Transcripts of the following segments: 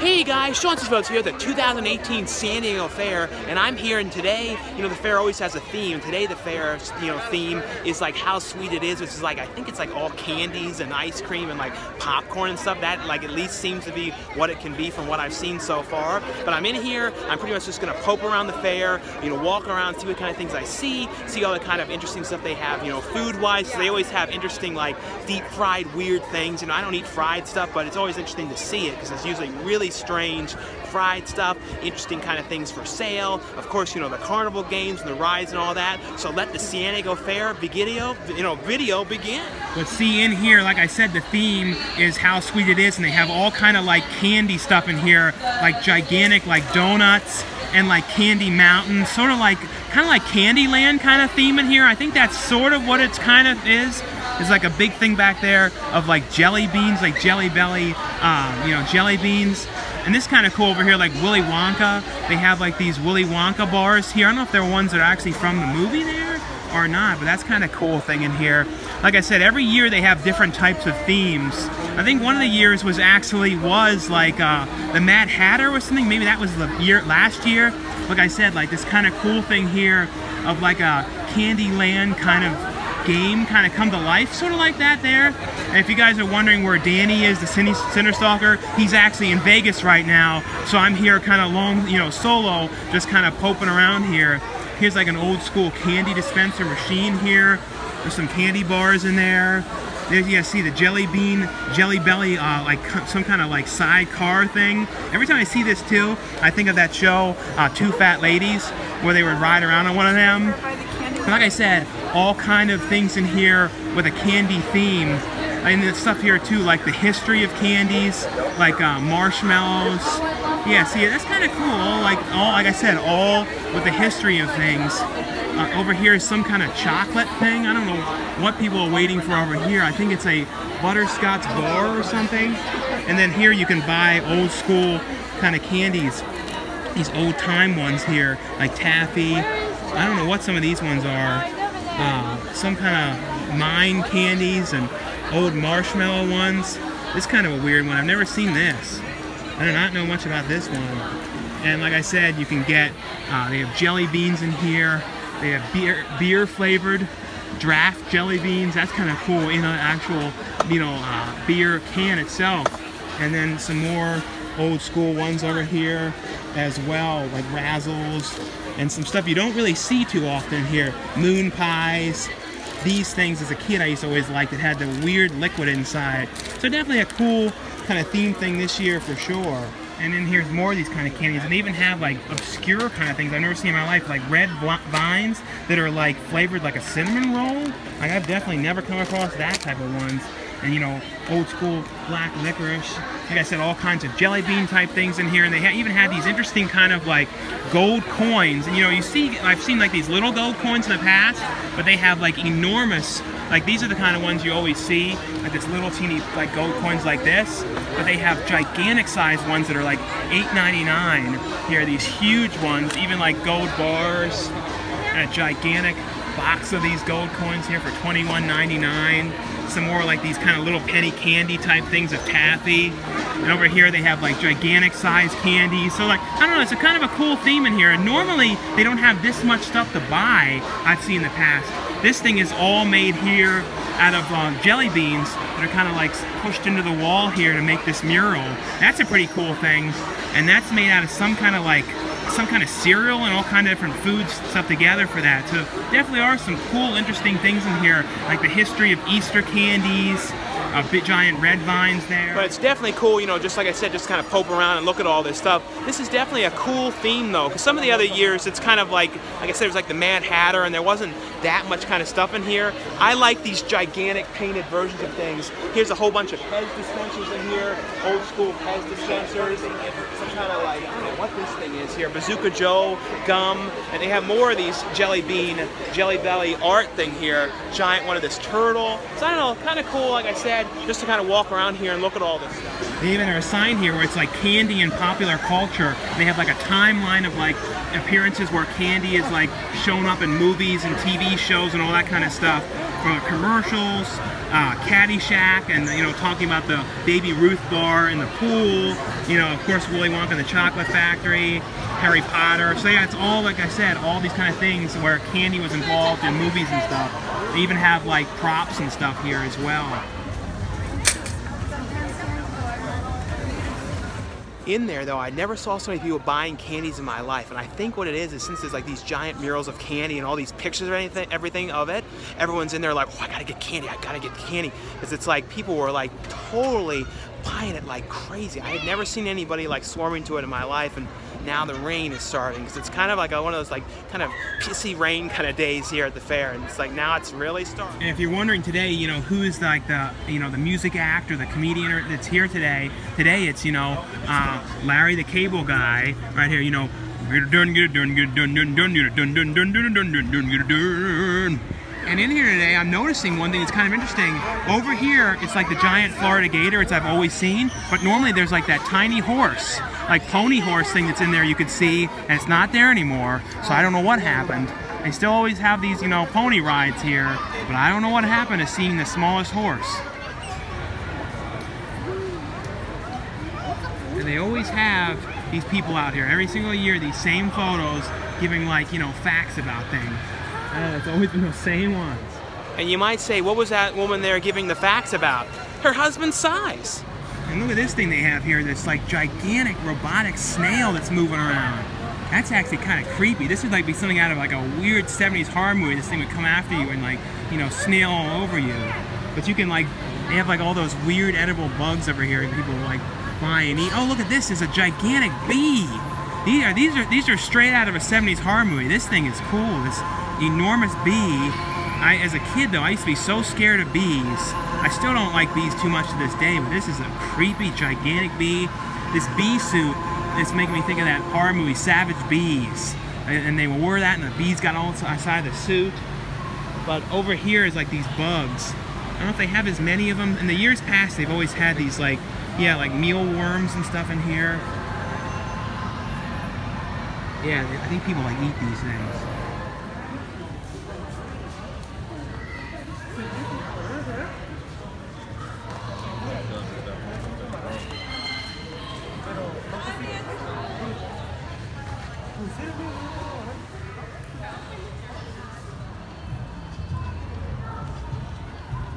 Hey guys, Sean here at the 2018 San Diego Fair, and I'm here, and today, the fair always has a theme. Today the fair, theme is like How Sweet It Is, which is like, I think it's like all candies and ice cream and like popcorn and stuff. That like at least seems to be what it can be from what I've seen so far. But I'm in here, I'm pretty much just gonna poke around the fair, walk around, see what kind of things I see all the kind of interesting stuff they have, food-wise. So they always have interesting like deep fried weird things. I don't eat fried stuff, but it's always interesting to see it because it's usually really strange fried stuff, interesting kind of things for sale. Of course, the carnival games and the rides and all that. So let the San Diego Fair video begin. Let's see in here, like I said, the theme is How Sweet It Is, and they have all kind of like candy stuff in here, like gigantic like donuts and like candy mountains, kind of like Candyland kind of theme in here. I think that's sort of what it's kind of is. There's like a big thing back there of like jelly beans, like Jelly Belly, jelly beans. And this kind of cool over here, like Willy Wonka. They have like these Willy Wonka bars here. I don't know if they're ones that are actually from the movie there or not, but that's kind of cool thing in here. Like I said, every year they have different types of themes. I think one of the years was like the Mad Hatter or something. Maybe that was the last year. Like I said, like this kind of cool thing here of like a Candyland kind of game kind of come to life, sort of like that there. And if you guys are wondering where Danny is, the Cinder Stalker, he's actually in Vegas right now. So I'm here kind of solo, just kind of poking around here. Here's like an old school candy dispenser machine here. There's some candy bars in there. There you see the Jelly Belly, like some kind of like sidecar thing. Every time I see this too, I think of that show, Two Fat Ladies, where they would ride around on one of them. But like I said, all kind of things in here with a candy theme. And the stuff here too, like the history of candies, like marshmallows. Yeah, see, that's kind of cool. Like I said, all with the history of things. Over here is some kind of chocolate thing. I don't know what people are waiting for over here. I think it's a butterscotch bar or something. And then here you can buy old school kind of candies. These old time ones here, like taffy. I don't know what some of these ones are. Some kind of mine candies and old marshmallow ones. This is kind of a weird one. I've never seen this. I do not know much about this one. And like I said, you can get, they have jelly beans in here. They have beer flavored draft jelly beans. That's kind of cool in an actual, beer can itself. And then some more old school ones over here as well, like Razzles and some stuff you don't really see too often here. Moon pies. These things as a kid I used to always like that had the weird liquid inside. So definitely a cool kind of theme thing this year for sure. And then here's more of these kind of candies, and they even have like obscure kind of things I've never seen in my life, like red vines that are like flavored like a cinnamon roll. Like I've definitely never come across that type of ones. And old school black licorice. Like I said, all kinds of jelly bean type things in here, and they even have these interesting kind of like gold coins. And I've seen like these little gold coins in the past, but they have like enormous. Like these are the kind of ones you always see, like this little teeny like gold coins like this, but they have gigantic sized ones that are like $8.99. Here, these huge ones, even like gold bars, and a gigantic box of these gold coins here for $21.99. Some more like these kind of little penny candy type things of taffy. And over here they have like gigantic sized candies. So like, I don't know, it's a kind of a cool theme in here. And normally they don't have this much stuff to buy, I've seen in the past. This thing is all made here out of jelly beans that are kind of like pushed into the wall here to make this mural. That's a pretty cool thing. And that's made out of some kind of cereal and all kind of different foods stuff together for that. So definitely are some cool, interesting things in here, like the history of Easter candies, big giant red vines there. But it's definitely cool, just like I said, just kind of poke around and look at all this stuff. This is definitely a cool theme though, because some of the other years it's kind of like I said, it was like the Mad Hatter, and there wasn't that much kind of stuff in here. I like these gigantic painted versions of things. Here's a whole bunch of Pez dispensers in here, old school Pez dispensers, some kind of like, I don't know what this thing is here, Bazooka Joe gum, and they have more of these Jelly Belly art thing here, giant one of this turtle. So I don't know, kind of cool, like I said, just to kind of walk around here and look at all this stuff. They even have a sign here where it's like candy and popular culture. They have like a timeline of like appearances where candy is like shown up in movies and TV shows and all that kind of stuff. for commercials, Caddyshack, and talking about the Baby Ruth bar and the pool. Of course, Willy Wonka and the Chocolate Factory, Harry Potter. So yeah, it's all, like I said, all these kind of things where candy was involved in movies and stuff. They even have like props and stuff here as well. In there, though, I never saw so many people buying candies in my life, and I think what it is since there's like these giant murals of candy and all these pictures of everything of it, everyone's in there like, oh, I gotta get candy, I gotta get candy, because it's like people were like totally buying it like crazy. I had never seen anybody like swarming to it in my life, and now the rain is starting, because it's kind of like one of those like kind of pissy rain kind of days here at the fair, and it's like now it's really starting. And if you're wondering today, who's like the the music act or the comedian that's here today? Today it's Larry the Cable Guy right here. And in here today, I'm noticing one thing that's kind of interesting. Over here, it's like the giant Florida gator, it's I've always seen, but normally there's like that tiny horse, like pony horse thing that's in there you could see, and it's not there anymore, so I don't know what happened. They still always have these, pony rides here, but I don't know what happened to seeing the smallest horse. And they always have these people out here, every single year, these same photos, giving like, facts about things. It's always been those same ones. And you might say, what was that woman there giving the facts about? Her husband's size. And look at this thing they have here, this like gigantic robotic snail that's moving around. That's actually kind of creepy. This would like be something out of like a weird 70s horror movie. This thing would come after you and like, snail all over you. But you can like, they have like all those weird edible bugs over here and people like buy and eat. Oh, look at this, there's a gigantic bee. These are straight out of a 70s horror movie. This thing is cool, this enormous bee. As a kid though, I used to be so scared of bees. I still don't like bees too much to this day, but this is a creepy, gigantic bee. This bee suit is making me think of that horror movie, Savage Bees. And they wore that and the bees got all inside the suit. But over here is like these bugs. I don't know if they have as many of them. In the years past, they've always had these like mealworms and stuff in here. Yeah, I think people like eat these things.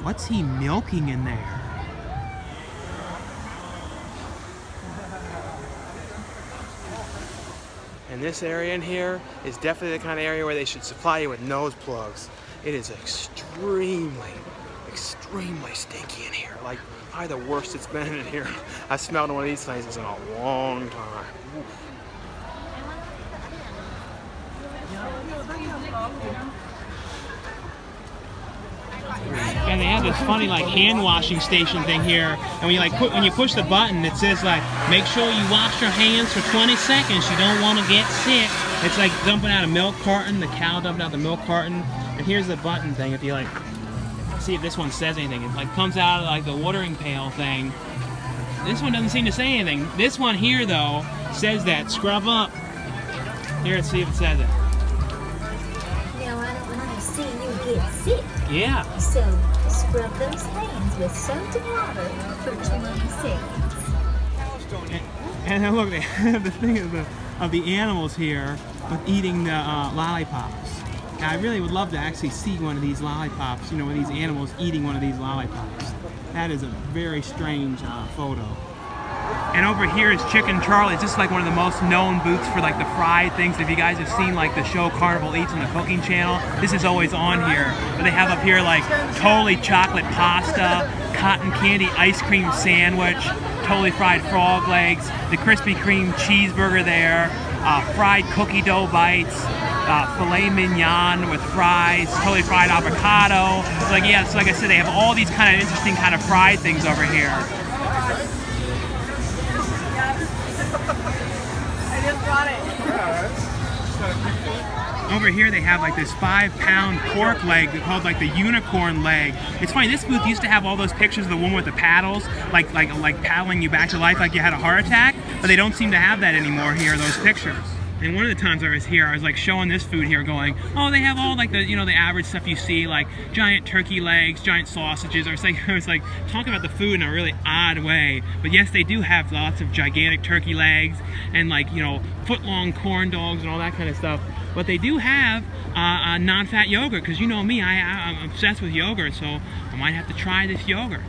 What's he milking in there? And this area in here is definitely the kind of area where they should supply you with nose plugs. It is extremely stinky in here. Like, probably the worst it's been in here. I smelled one of these places in a long time. Oof. And they have this funny like hand washing station thing here, and when you push the button, it says like, make sure you wash your hands for 20 seconds. You don't want to get sick. It's like dumping out a milk carton, the cow dumping out the milk carton. And here's the button thing. If you like, see if this one says anything. It like comes out of like the watering pail thing. This one doesn't seem to say anything. This one here though says that scrub up. Here, let's see if it says it. Now I don't want to see you get sick. Yeah. So scrub those hands with soap and water for 20 seconds. And then look, they have the thing of the animals here with eating the lollipops. Now, I really would love to actually see one of these lollipops, one of these animals eating one of these lollipops. That is a very strange photo. And over here is Chicken Charlie's. This is like one of the most known booths for like the fried things. If you guys have seen like the show Carnival Eats on the cooking channel, this is always on here. But they have up here like totally chocolate pasta, cotton candy ice cream sandwich, totally fried frog legs, the Krispy Kreme cheeseburger there, fried cookie dough bites, filet mignon with fries, totally fried avocado. So like, yeah, so like I said, they have all these kind of interesting kind of fried things over here. Over here they have like this 5-pound pork leg called like the unicorn leg. It's funny, this booth used to have all those pictures of the woman with the paddles, like paddling you back to life like you had a heart attack, but they don't seem to have that anymore here, those pictures. And one of the times I was here, I was like showing this food here going, oh, they have all like the, you know, the average stuff you see, like giant turkey legs, giant sausages. I was like talking about the food in a really odd way. But yes, they do have lots of gigantic turkey legs and like, you know, foot-long corn dogs and all that kind of stuff. But they do have non-fat yogurt, because you know me, I'm obsessed with yogurt, so I might have to try this yogurt.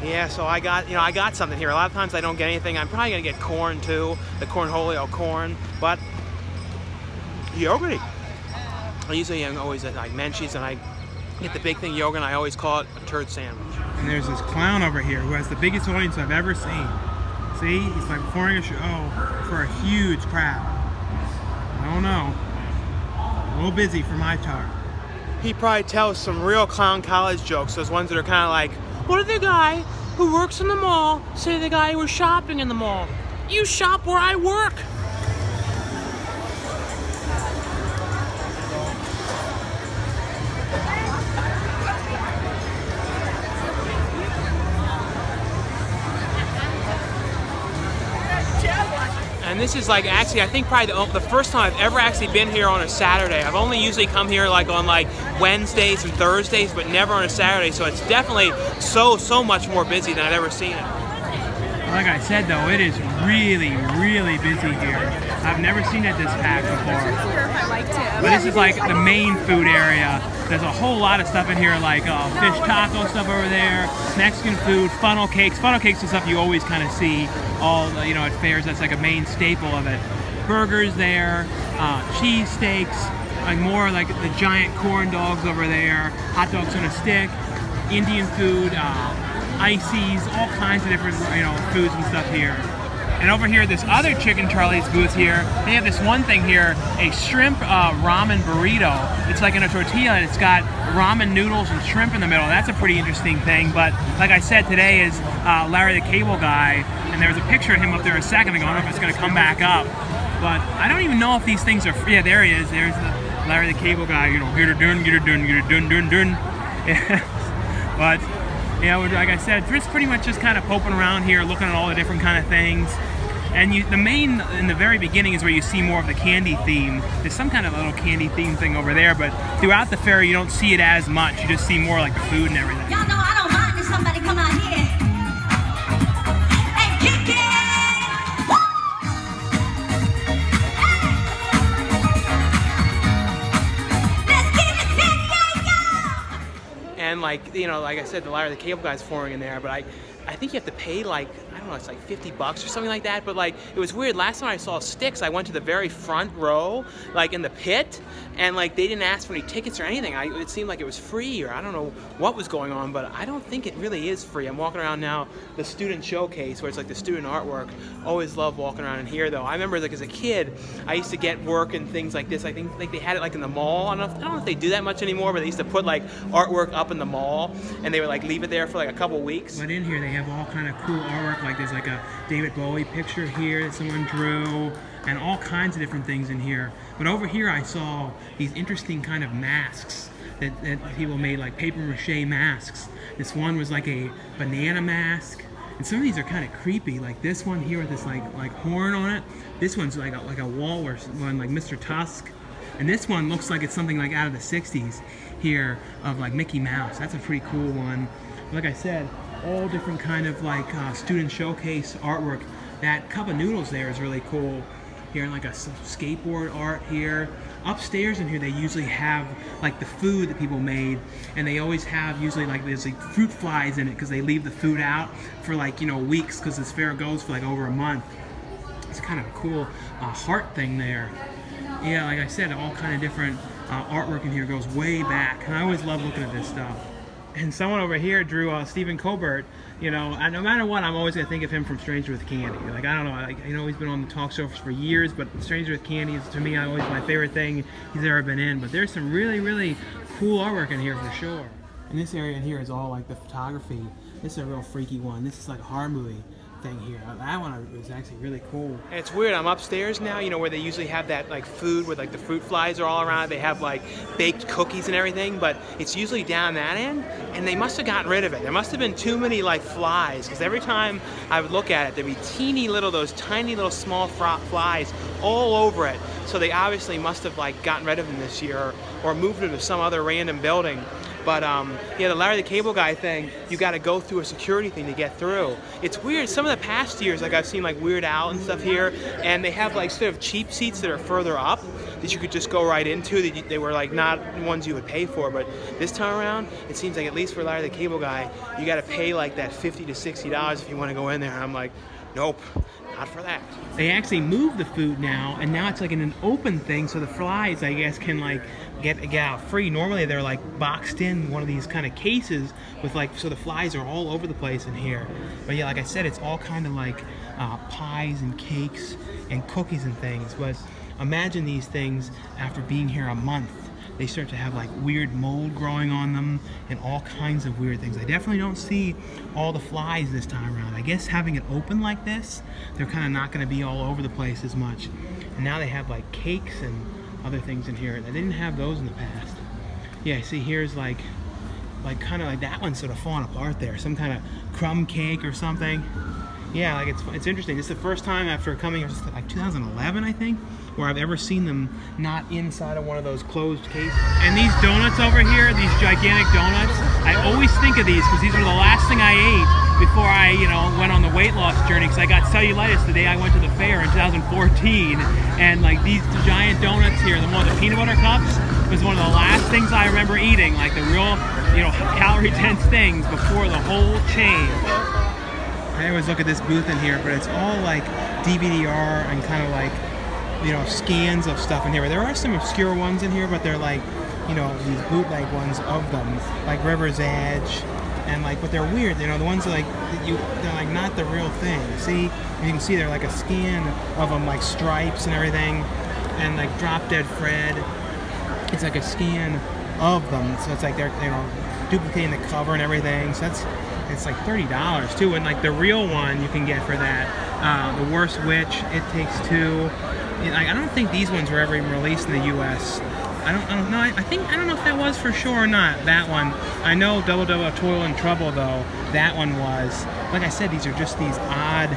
Yeah, so I got something here. A lot of times I don't get anything. I'm probably gonna get corn too, the cornholio corn, but yogurty. I usually am always at like Menchie's and I get the big thing yogurt and I always call it a turd sandwich. And there's this clown over here who has the biggest audience I've ever seen. See, he's like performing a show for a huge crowd. I don't know. A little busy for my turn. He probably tells some real clown college jokes, those ones that are kind of like, what did the guy who works in the mall say to the guy who was shopping in the mall? You shop where I work. And this is like actually, I think probably the first time I've ever actually been here on a Saturday. I've only usually come here like on like Wednesdays and Thursdays, but never on a Saturday. So it's definitely so much more busy than I've ever seen it. Like I said though, it is really busy here. I've never seen it this packed before. But this is like the main food area. There's a whole lot of stuff in here, like fish taco stuff over there, Mexican food, funnel cakes. Funnel cakes is stuff you always kind of see all, you know, at fairs. That's like a main staple of it. Burgers there, cheese steaks, like more like the giant corn dogs over there, hot dogs on a stick, Indian food, ices, all kinds of different, you know, foods and stuff here. And over here, this other Chicken Charlie's booth here, they have this one thing here, a shrimp ramen burrito. It's like in a tortilla, and it's got ramen noodles and shrimp in the middle. That's a pretty interesting thing. But like I said, today is Larry the Cable Guy, and there was a picture of him up there a second ago. I don't know if it's going to come back up. But I don't even know if these things are free. Yeah, there he is. There's the Larry the Cable Guy. You know, get it done, get it done, get it done, done, done. But yeah, like I said, just pretty much just kind of poking around here, looking at all the different kind of things. And the main, in the very beginning, is where you see more of the candy theme. There's some kind of little candy theme thing over there, but throughout the fair, you don't see it as much. You just see more like the food and everything. Y'all know I don't mind if somebody come out here and kick it. Let's keep it steady, And like, you know, like I said, the Larry the Cable Guy's pouring in there, but I think you have to pay like, I don't know, it's like $50 or something like that. But like, it was weird. Last time I saw Sticks, I went to the very front row, like in the pit, and like they didn't ask for any tickets or anything. It seemed like it was free, or I don't know what was going on, but I don't think it really is free. I'm walking around now, the student showcase, where it's like the student artwork. Always love walking around in here though. I remember like as a kid, I used to get work and things like this. I think like they had it like in the mall. I don't know if they do that much anymore, but they used to put like artwork up in the mall, and they would like leave it there for like a couple weeks. But in here they have all kind of cool artwork, like there's like a David Bowie picture here that someone drew, and all kinds of different things in here. But over here I saw these interesting kind of masks that people made, like paper mache masks. This one was like a banana mask, and some of these are kind of creepy. Like this one here with this like horn on it. This one's like a walrus one, like Mr. Tusk. And this one looks like it's something like out of the 60s here of like Mickey Mouse. That's a pretty cool one. Like I said, all different kind of like student showcase artwork. That cup of noodles there is really cool. Here, like a skateboard art here. Upstairs in here, they usually have like the food that people made, and they always have usually like there's like fruit flies in it because they leave the food out for like, you know, weeks, because this fair goes for like over a month. It's kind of a cool heart thing there. Yeah, like I said, all kind of different artwork in here goes way back, and I always love looking at this stuff. And someone over here drew Stephen Colbert. You know, no matter what, I'm always gonna think of him from Stranger with Candy. Like, I don't know, I know he's been on the talk shows for years, but Stranger with Candy is, to me, always my favorite thing he's ever been in. But there's some really cool artwork in here for sure. And this area in here is all like the photography. This is a real freaky one. This is like a horror movie. thing here. That one was actually really cool. And it's weird, I'm upstairs now, you know, where they usually have that like food where like the fruit flies are all around. They have like baked cookies and everything, but it's usually down that end, and they must have gotten rid of it. There must have been too many like flies, because every time I would look at it, there'd be teeny little, those tiny little small flies all over it. So they obviously must have like gotten rid of them this year or moved them to some other random building. But yeah, the Larry the Cable Guy thing, you got to go through a security thing to get through. It's weird. Some of the past years, like I've seen like Weird Al and stuff here, and they have like sort of cheap seats that are further up that you could just go right into. They were like not ones you would pay for, but this time around, it seems like at least for Larry the Cable Guy, you got to pay like that $50 to $60 if you want to go in there. And I'm like, nope. Not for that. They actually moved the food now, and now it's like in an open thing, so the flies, I guess, can like get out free. Normally they're like boxed in one of these kind of cases with like, so the flies are all over the place in here. But yeah, like I said, it's all kind of like pies and cakes and cookies and things. But imagine these things after being here a month. They start to have like weird mold growing on them and all kinds of weird things. I definitely don't see all the flies this time around. I guess having it open like this, they're kind of not going to be all over the place as much. And now they have like cakes and other things in here. They didn't have those in the past. Yeah, see here's like kind of like that one's sort of falling apart there. Some kind of crumb cake or something. Yeah, like it's interesting. This is the first time after coming, like 2011, I think, where I've ever seen them not inside of one of those closed cases. And these donuts over here, these gigantic donuts, I always think of these because these were the last thing I ate before I, you know, went on the weight loss journey, because I got cellulitis the day I went to the fair in 2014. And like these giant donuts here, the one with the peanut butter cups, was one of the last things I remember eating, like the real, you know, calorie dense things before the whole change. I always look at this booth in here, but it's all like DVD-R and kind of like, you know, scans of stuff in here. There are some obscure ones in here, but they're like, you know, these bootleg ones of them, like River's Edge, and like, but they're weird. You know, the ones that like they're like not the real thing. See, you can see they're like a scan of them, like Stripes and everything, and like Drop Dead Fred. It's like a scan of them, so it's like they're, you know, duplicating the cover and everything. So it's like $30 too, and like the real one you can get for that. The Worst Witch, It Takes Two. I don't think these ones were ever even released in the U.S. I don't know. I don't know if that was for sure or not. That one. I know Double Double Toil and Trouble though. That one was. Like I said, these are just these odd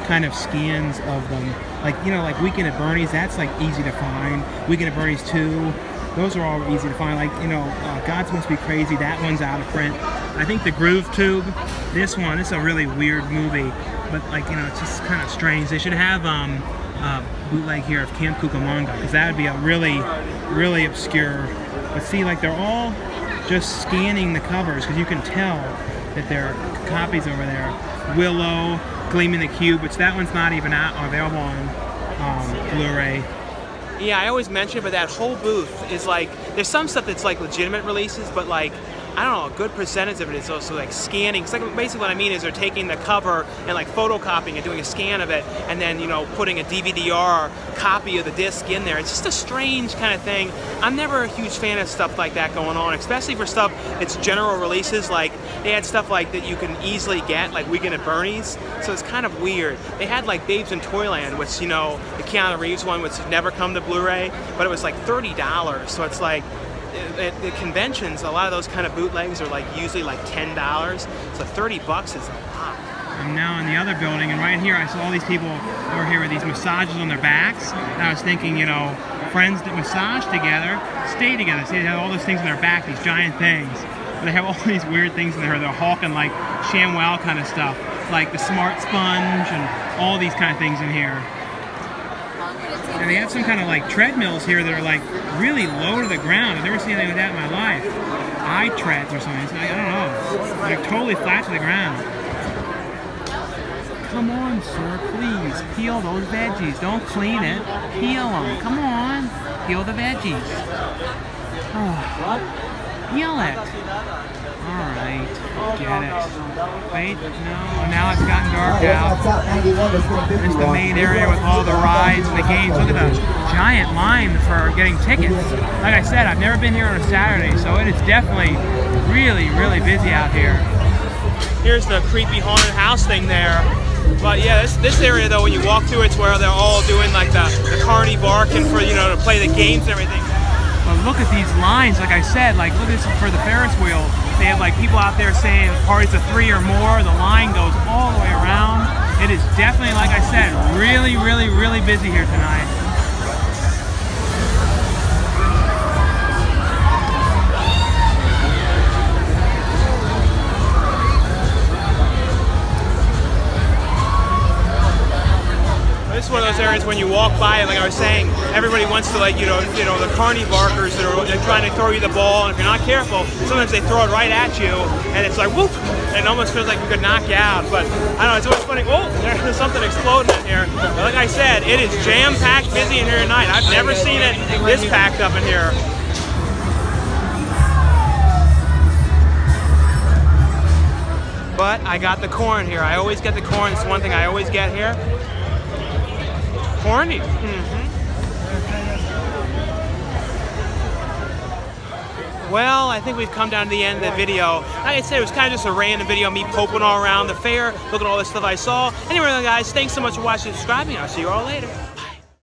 kind of scans of them. Like, you know, like Weekend at Bernie's. That's like easy to find. Weekend at Bernie's 2. Those are all easy to find. Like, you know, Gods Must Be Crazy. That one's out of print. I think the Groove Tube. This is a really weird movie. But like, you know, it's just kind of strange. They should have bootleg here of Camp Cucamonga, because that would be a really obscure. But see, like they're all just scanning the covers, because you can tell that there are copies over there. Willow, Gleaming the Cube, which that one's not even out available on Blu-ray. Yeah, I always mention, but that whole booth is like, there's some stuff that's like legitimate releases, but like, I don't know, a good percentage of it is also like scanning. It's like, basically what I mean is they're taking the cover and like photocopying and doing a scan of it, and then, you know, putting a DVD-R copy of the disc in there. It's just a strange kind of thing. I'm never a huge fan of stuff like that going on, especially for stuff that's general releases. Like they had stuff like that you can easily get, like Weekend at Bernie's. So it's kind of weird. They had like Babes in Toyland, which, you know, the Keanu Reeves one, which has never come to Blu-ray, but it was like $30. So it's like, at the conventions, a lot of those kind of bootlegs are like usually like $10. So $30 is a lot. I'm now in the other building, and right here I saw all these people over here with these massages on their backs. And I was thinking, you know, friends that massage together stay together. See, they have all those things on their back, these giant things. But they have all these weird things in there. They're hawking like ShamWow kind of stuff, like the Smart Sponge and all these kind of things in here. And they have some kind of like treadmills here that are like really low to the ground. I've never seen anything like that in my life. iTreads or something. It's like, I don't know. They're totally flat to the ground. Come on, sir, please. Peel those veggies. Don't clean it. Peel them. Come on. Peel the veggies. Oh. Peel it. Alright, get it. Wait, no, now it's gotten dark out. There's the main area with all the rides and the games. Look at the giant line for getting tickets. Like I said, I've never been here on a Saturday, so it is definitely really busy out here. Here's the creepy haunted house thing there. But yeah, this area though, when you walk through, it's where they're all doing like the carny barking for, you know, to play the games and everything. But look at these lines, like I said, like look at this for the Ferris wheel. They have like people out there saying parties of 3 or more. The line goes all the way around. It is definitely, like I said, really, really, really busy here tonight. This is one of those areas when you walk by, and like I was saying, everybody wants to, like, you know, the carny barkers that are trying to throw you the ball, and if you're not careful, sometimes they throw it right at you, and it's like whoop, and it almost feels like it could knock you out. But I don't know, it's always funny. Oh, there's something exploding in here. But like I said, it is jam-packed, busy in here tonight. I've never seen it this packed up in here. But I got the corn here. I always get the corn. It's one thing I always get here. Corny. Well, I think we've come down to the end of the video. Like I said, it was kind of just a random video, me poking all around the fair, looking at all this stuff I saw. Anyway, guys, thanks so much for watching and subscribing. I'll see you all later.